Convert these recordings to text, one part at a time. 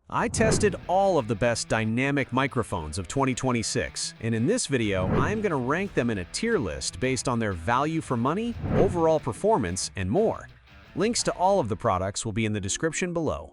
I tested all of the best dynamic microphones of 2026, and in this video, I'm going to rank them in a tier list based on their value for money, overall performance, and more. Links to all of the products will be in the description below.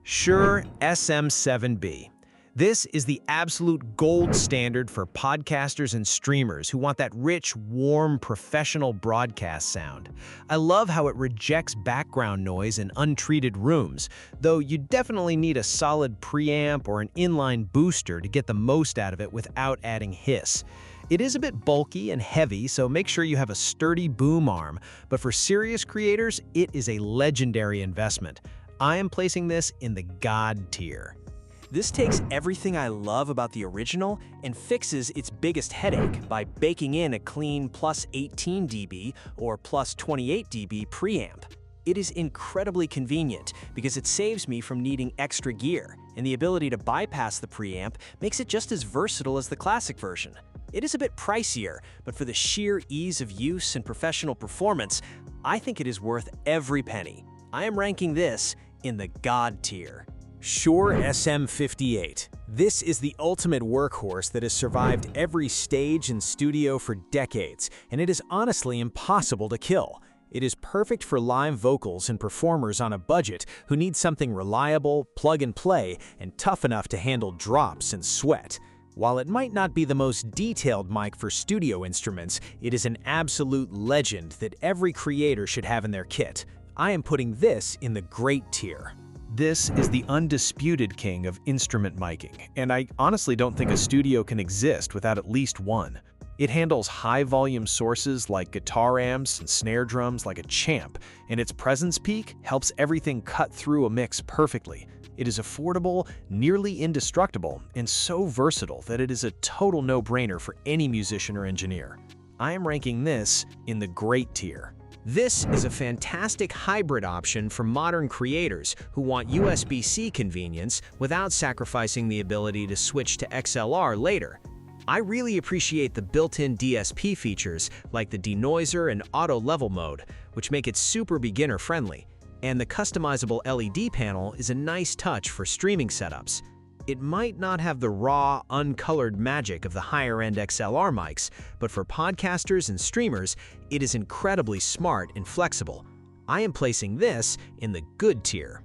Shure SM7B. This is the absolute gold standard for podcasters and streamers who want that rich, warm, professional broadcast sound. I love how it rejects background noise in untreated rooms, though you definitely need a solid preamp or an inline booster to get the most out of it without adding hiss. It is a bit bulky and heavy, so make sure you have a sturdy boom arm, but for serious creators, it is a legendary investment. I am placing this in the God tier. This takes everything I love about the original and fixes its biggest headache by baking in a clean plus 18 dB or plus 28 dB preamp. It is incredibly convenient because it saves me from needing extra gear, and the ability to bypass the preamp makes it just as versatile as the classic version. It is a bit pricier, but for the sheer ease of use and professional performance, I think it is worth every penny. I am ranking this in the God tier. Shure SM58. This is the ultimate workhorse that has survived every stage and studio for decades, and it is honestly impossible to kill. It is perfect for live vocals and performers on a budget who need something reliable, plug and play, and tough enough to handle drops and sweat. While it might not be the most detailed mic for studio instruments, it is an absolute legend that every creator should have in their kit. I am putting this in the great tier. This is the undisputed king of instrument miking, and I honestly don't think a studio can exist without at least one. It handles high-volume sources like guitar amps and snare drums like a champ, and its presence peak helps everything cut through a mix perfectly. It is affordable, nearly indestructible, and so versatile that it is a total no-brainer for any musician or engineer. I am ranking this in the great tier. This is a fantastic hybrid option for modern creators who want USB-C convenience without sacrificing the ability to switch to XLR later. I really appreciate the built-in DSP features like the denoiser and auto level mode, which make it super beginner-friendly, and the customizable LED panel is a nice touch for streaming setups. It might not have the raw, uncolored magic of the higher-end XLR mics, but for podcasters and streamers, it is incredibly smart and flexible. I am placing this in the good tier.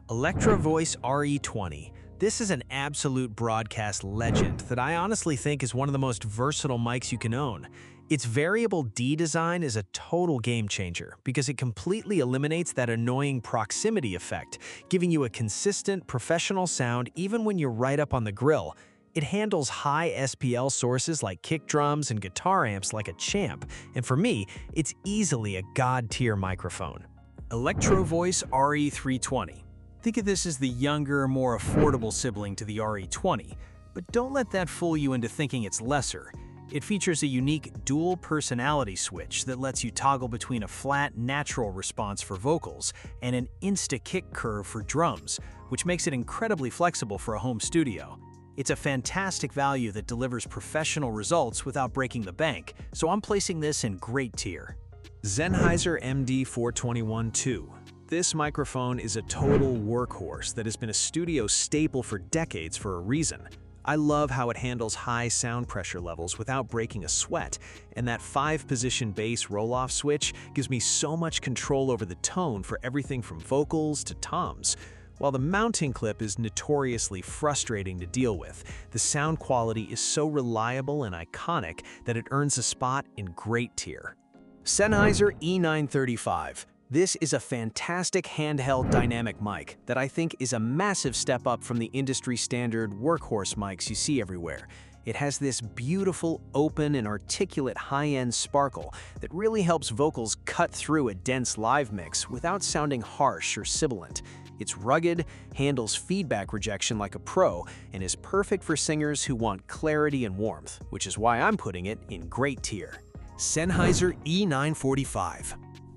Electro Voice RE20. This is an absolute broadcast legend that I honestly think is one of the most versatile mics you can own. Its variable D design is a total game changer because it completely eliminates that annoying proximity effect, giving you a consistent, professional sound even when you're right up on the grill. It handles high SPL sources like kick drums and guitar amps like a champ, and for me, it's easily a God-tier microphone. Electro Voice RE320. Think of this as the younger, more affordable sibling to the RE20, but don't let that fool you into thinking it's lesser. It features a unique dual personality switch that lets you toggle between a flat, natural response for vocals and an insta-kick curve for drums, which makes it incredibly flexible for a home studio. It's a fantastic value that delivers professional results without breaking the bank, so I'm placing this in great tier. Sennheiser MD421-2. This microphone is a total workhorse that has been a studio staple for decades for a reason. I love how it handles high sound pressure levels without breaking a sweat, and that 5-position bass roll-off switch gives me so much control over the tone for everything from vocals to toms. While the mounting clip is notoriously frustrating to deal with, the sound quality is so reliable and iconic that it earns a spot in great tier. Sennheiser E935. This is a fantastic handheld dynamic mic that I think is a massive step up from the industry-standard workhorse mics you see everywhere. It has this beautiful, open, and articulate high-end sparkle that really helps vocals cut through a dense live mix without sounding harsh or sibilant. It's rugged, handles feedback rejection like a pro, and is perfect for singers who want clarity and warmth, which is why I'm putting it in great tier. Sennheiser E945.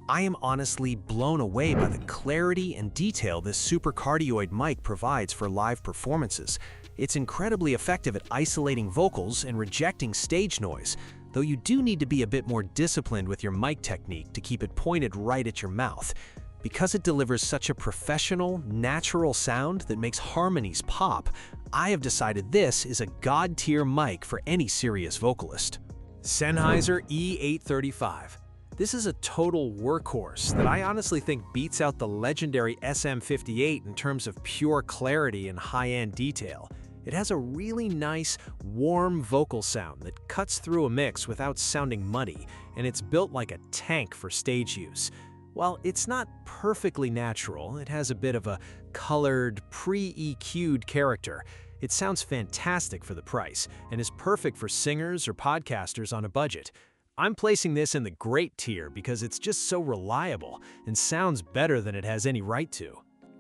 I am honestly blown away by the clarity and detail this supercardioid mic provides for live performances. It's incredibly effective at isolating vocals and rejecting stage noise, though you do need to be a bit more disciplined with your mic technique to keep it pointed right at your mouth. Because it delivers such a professional, natural sound that makes harmonies pop, I have decided this is a god-tier mic for any serious vocalist. Sennheiser E835. This is a total workhorse that I honestly think beats out the legendary SM58 in terms of pure clarity and high-end detail. It has a really nice, warm vocal sound that cuts through a mix without sounding muddy, and it's built like a tank for stage use. While it's not perfectly natural, it has a bit of a colored, pre-EQ'd character. It sounds fantastic for the price and is perfect for singers or podcasters on a budget. I'm placing this in the great tier because it's just so reliable and sounds better than it has any right to.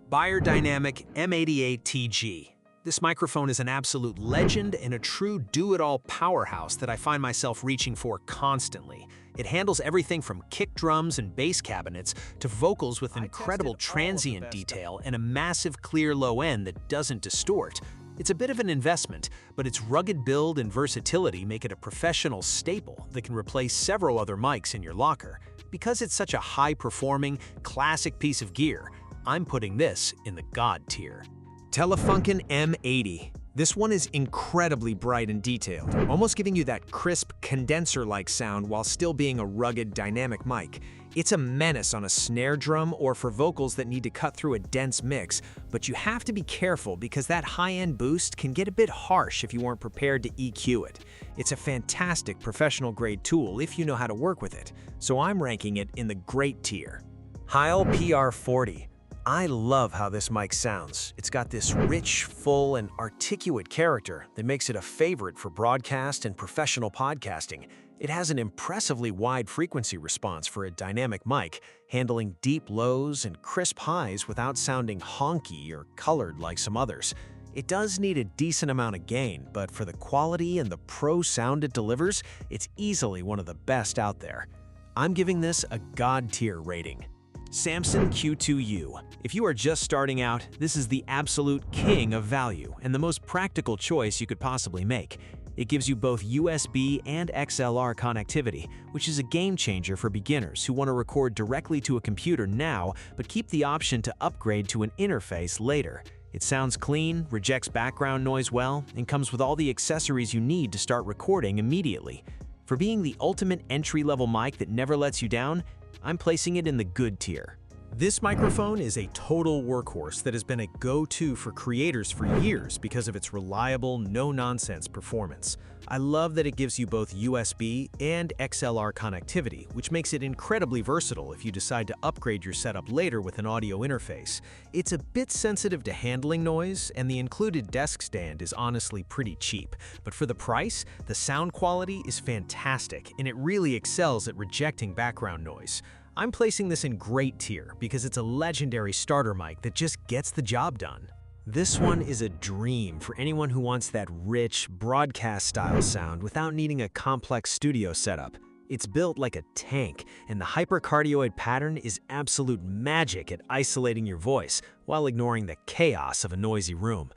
Beyerdynamic M88TG. This microphone is an absolute legend and a true do-it-all powerhouse that I find myself reaching for constantly. It handles everything from kick drums and bass cabinets to vocals with incredible transient detail and a massive clear low end that doesn't distort. It's a bit of an investment, but its rugged build and versatility make it a professional staple that can replace several other mics in your locker. Because it's such a high-performing, classic piece of gear, I'm putting this in the God tier. Telefunken M80. This one is incredibly bright and detailed, almost giving you that crisp, condenser-like sound while still being a rugged, dynamic mic. It's a menace on a snare drum or for vocals that need to cut through a dense mix, but you have to be careful because that high-end boost can get a bit harsh if you weren't prepared to EQ it. It's a fantastic professional-grade tool if you know how to work with it, so I'm ranking it in the great tier. Heil PR40. I love how this mic sounds. It's got this rich, full, and articulate character that makes it a favorite for broadcast and professional podcasting. It has an impressively wide frequency response for a dynamic mic, handling deep lows and crisp highs without sounding honky or colored like some others. It does need a decent amount of gain, but for the quality and the pro sound it delivers, it's easily one of the best out there. I'm giving this a God tier rating. Samson Q2U. If you are just starting out, this is the absolute king of value and the most practical choice you could possibly make. It gives you both USB and XLR connectivity, which is a game changer for beginners who want to record directly to a computer now but keep the option to upgrade to an interface later. It sounds clean, rejects background noise well, and comes with all the accessories you need to start recording immediately. For being the ultimate entry-level mic that never lets you down, I'm placing it in the good tier. This microphone is a total workhorse that has been a go-to for creators for years because of its reliable, no-nonsense performance. I love that it gives you both USB and XLR connectivity, which makes it incredibly versatile if you decide to upgrade your setup later with an audio interface. It's a bit sensitive to handling noise, and the included desk stand is honestly pretty cheap. But for the price, the sound quality is fantastic, and it really excels at rejecting background noise. I'm placing this in great tier because it's a legendary starter mic that just gets the job done. This one is a dream for anyone who wants that rich, broadcast-style sound without needing a complex studio setup. It's built like a tank, and the hypercardioid pattern is absolute magic at isolating your voice while ignoring the chaos of a noisy room.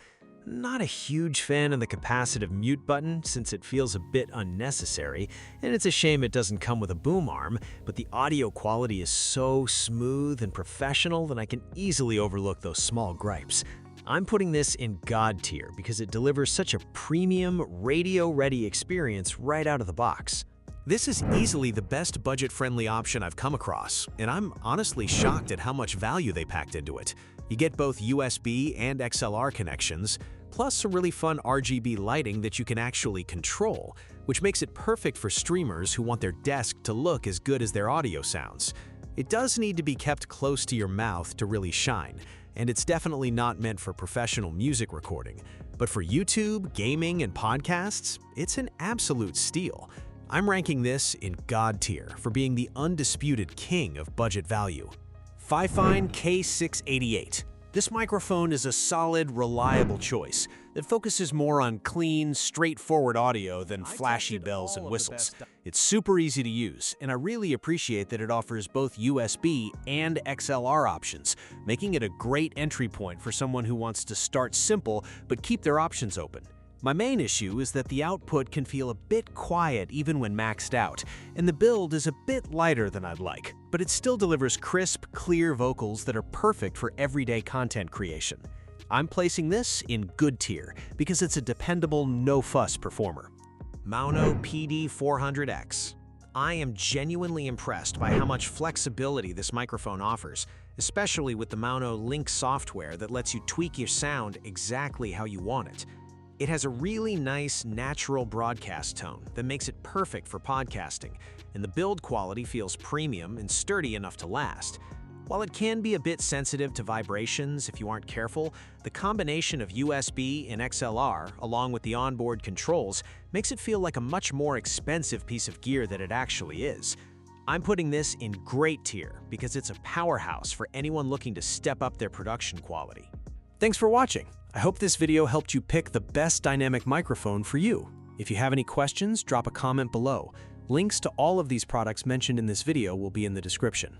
Not a huge fan of the capacitive mute button since it feels a bit unnecessary, and it's a shame it doesn't come with a boom arm, but the audio quality is so smooth and professional that I can easily overlook those small gripes. I'm putting this in God tier because it delivers such a premium, radio-ready experience right out of the box. This is easily the best budget-friendly option I've come across, and I'm honestly shocked at how much value they packed into it. You get both USB and XLR connections, plus some really fun RGB lighting that you can actually control, which makes it perfect for streamers who want their desk to look as good as their audio sounds. It does need to be kept close to your mouth to really shine, and it's definitely not meant for professional music recording. But for YouTube, gaming, and podcasts, it's an absolute steal. I'm ranking this in God tier for being the undisputed king of budget value. Fifine K688. This microphone is a solid, reliable choice that focuses more on clean, straightforward audio than flashy bells and whistles. It's super easy to use, and I really appreciate that it offers both USB and XLR options, making it a great entry point for someone who wants to start simple but keep their options open. My main issue is that the output can feel a bit quiet even when maxed out, and the build is a bit lighter than I'd like, but it still delivers crisp, clear vocals that are perfect for everyday content creation. I'm placing this in good tier because it's a dependable, no-fuss performer. Mauno PD400X. I am genuinely impressed by how much flexibility this microphone offers, especially with the Mauno Link software that lets you tweak your sound exactly how you want it. It has a really nice, natural broadcast tone that makes it perfect for podcasting, and the build quality feels premium and sturdy enough to last. While it can be a bit sensitive to vibrations if you aren't careful, the combination of USB and XLR, along with the onboard controls, makes it feel like a much more expensive piece of gear than it actually is. I'm putting this in great tier because it's a powerhouse for anyone looking to step up their production quality. Thanks for watching. I hope this video helped you pick the best dynamic microphone for you. If you have any questions, drop a comment below. Links to all of these products mentioned in this video will be in the description.